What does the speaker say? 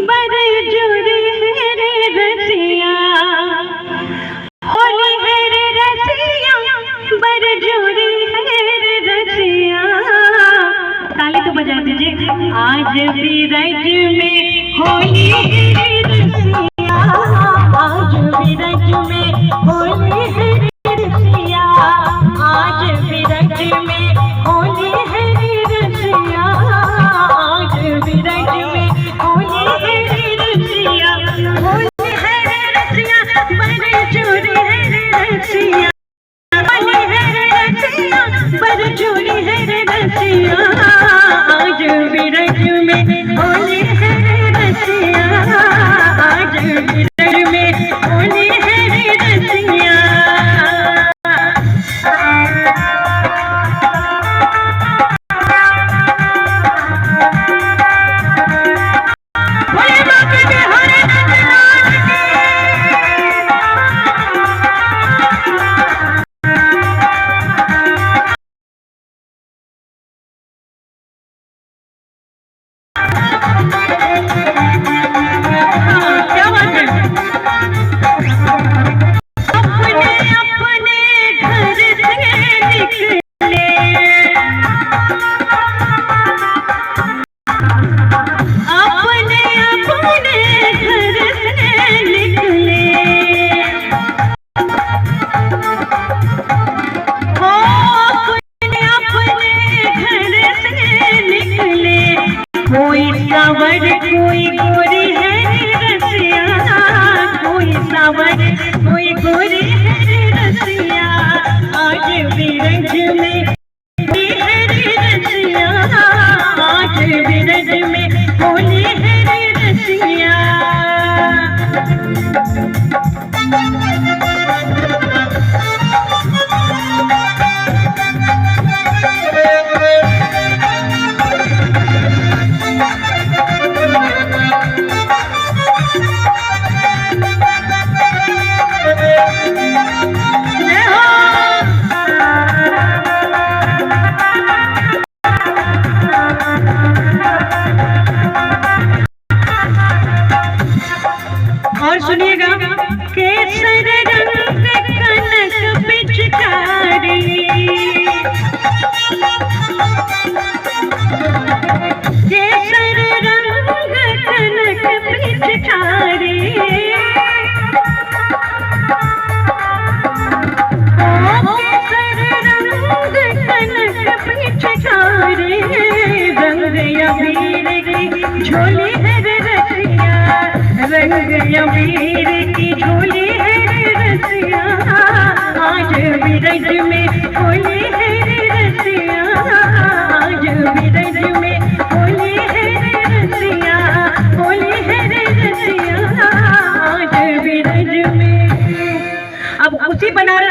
बड़े जोरे है रे रसिया, होली है रे रसिया, बड़े जोरे है रे रसिया। ताली तो बजा दीजिए। आज भी रज में होली है रे रसिया, आज भी रज में होली है रे रसिया, आज भी रज में होली है रे रसिया, आज भी रज में होली है रे रसिया, होली है रे रसिया, बड़े जोरी है रे रसिया, होली है रे रसिया, बड़े जोरी है रे रसिया, आज भी रज में होली है रे रसिया, आज भी रज में होली है रे रसिया। कोई गोरी है रसिया, कोई सावर कोई गोरी है रसिया, आज भी रज में होली है रे रसिया, आज भी रज में होली है रे रसिया। और सुनिएगा, केसर रंग कनक पिचकारी, केसर रंग कनक पिचकारी, केसर रंग कनक पिचकारी, रंग अबीर की झोली है रे रसिया, रंग अबीर की झोली है रे रसिया, आज भी रज में